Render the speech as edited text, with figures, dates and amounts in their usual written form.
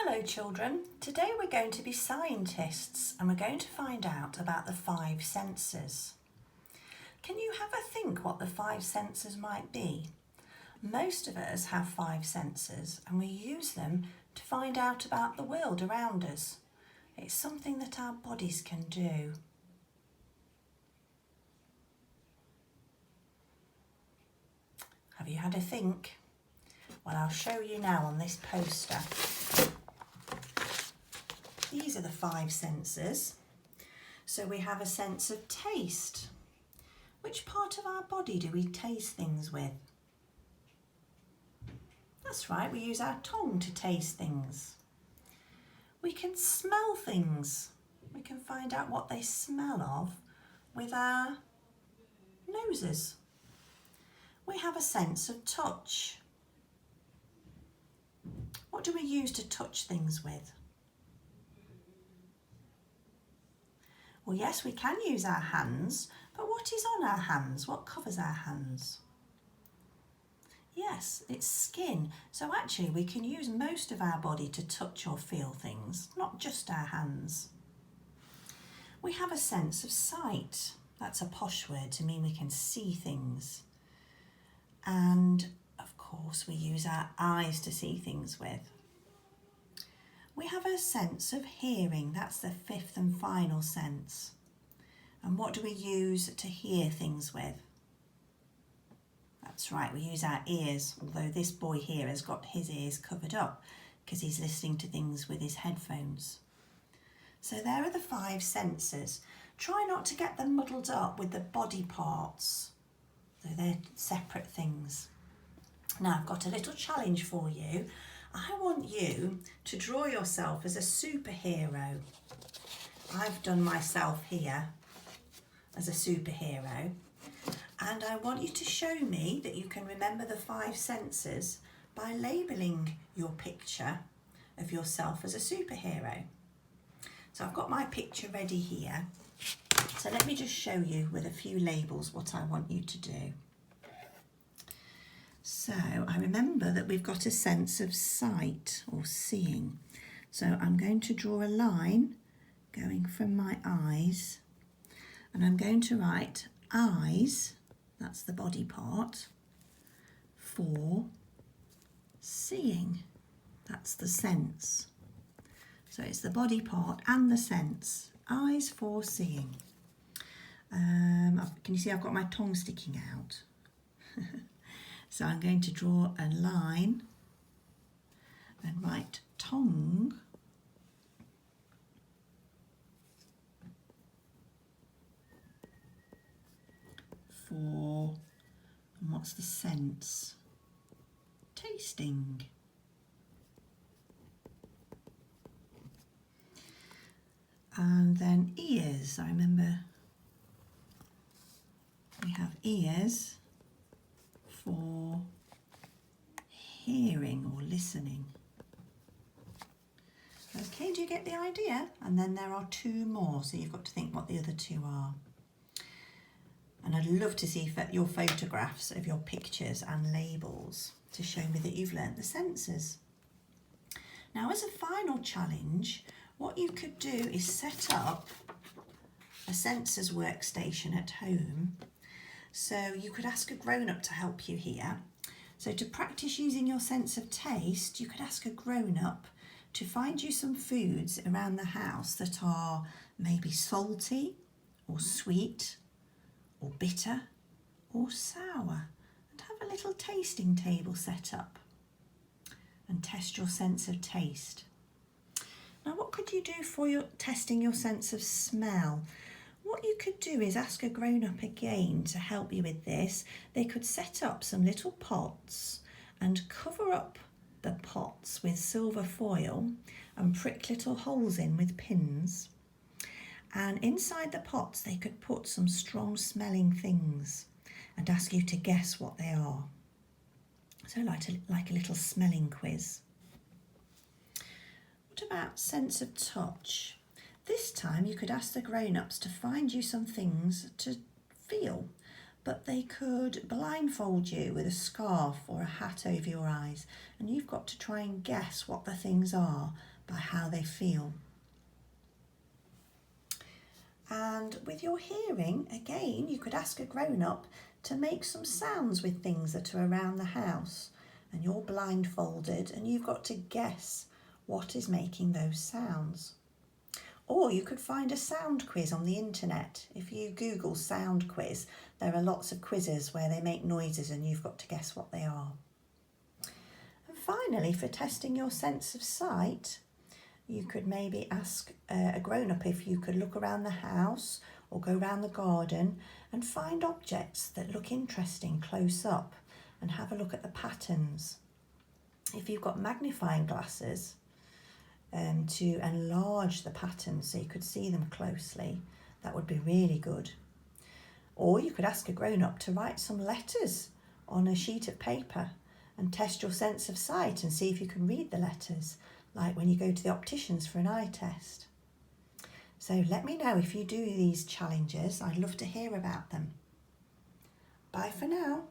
Hello children, today we're going to be scientists and we're going to find out about the five senses. Can you have a think what the five senses might be? Most of us have five senses and we use them to find out about the world around us. It's something that our bodies can do. Have you had a think? Well, I'll show you now on this poster. These are the five senses. So we have a sense of taste. Which part of our body do we taste things with? That's right, we use our tongue to taste things. We can smell things. We can find out what they smell of with our noses. We have a sense of touch. What do we use to touch things with? Well, yes, we can use our hands, but what is on our hands? What covers our hands? Yes, it's skin. So actually we can use most of our body to touch or feel things, not just our hands. We have a sense of sight. That's a posh word to mean we can see things. And of course we use our eyes to see things with. We have a sense of hearing. That's the fifth and final sense. And what do we use to hear things with? That's right, we use our ears, although this boy here has got his ears covered up because he's listening to things with his headphones. So there are the five senses. Try not to get them muddled up with the body parts. So they're separate things. Now I've got a little challenge for you. I want you to draw yourself as a superhero. I've done myself here as a superhero, and I want you to show me that you can remember the five senses by labelling your picture of yourself as a superhero. So I've got my picture ready here. So let me just show you with a few labels what I want you to do. So I remember that we've got a sense of sight or seeing. So I'm going to draw a line going from my eyes, and I'm going to write eyes, that's the body part, for seeing, that's the sense. So it's the body part and the sense, eyes for seeing. Can you see I've got my tongue sticking out? So I'm going to draw a line and write tongue for, and what's the sense? Tasting. And then ears. I remember we have ears for hearing or listening. Okay, do you get the idea? And then there are two more, so you've got to think what the other two are. And I'd love to see your photographs of your pictures and labels to show me that you've learnt the senses. Now, as a final challenge, what you could do is set up a senses workstation at home. So you could ask a grown-up to help you here. So to practice using your sense of taste, you could ask a grown-up to find you some foods around the house that are maybe salty or sweet or bitter or sour, and have a little tasting table set up and test your sense of taste. Now, what could you do for testing your sense of smell? What you could do is ask a grown-up again to help you with this. They could set up some little pots and cover up the pots with silver foil and prick little holes in with pins. And inside the pots they could put some strong smelling things and ask you to guess what they are. So like a little smelling quiz. What about sense of touch? This time you could ask the grown-ups to find you some things to feel, but they could blindfold you with a scarf or a hat over your eyes, and you've got to try and guess what the things are by how they feel. And with your hearing, again, you could ask a grown-up to make some sounds with things that are around the house. And you're blindfolded and you've got to guess what is making those sounds. Or you could find a sound quiz on the internet. If you Google sound quiz, there are lots of quizzes where they make noises and you've got to guess what they are. And finally, for testing your sense of sight, you could maybe ask a grown-up if you could look around the house or go around the garden and find objects that look interesting close up and have a look at the patterns. If you've got magnifying glasses, to enlarge the patterns so you could see them closely, that would be really good. Or you could ask a grown-up to write some letters on a sheet of paper and test your sense of sight and see if you can read the letters, like when you go to the opticians for an eye test. So let me know if you do these challenges. I'd love to hear about them. Bye for now.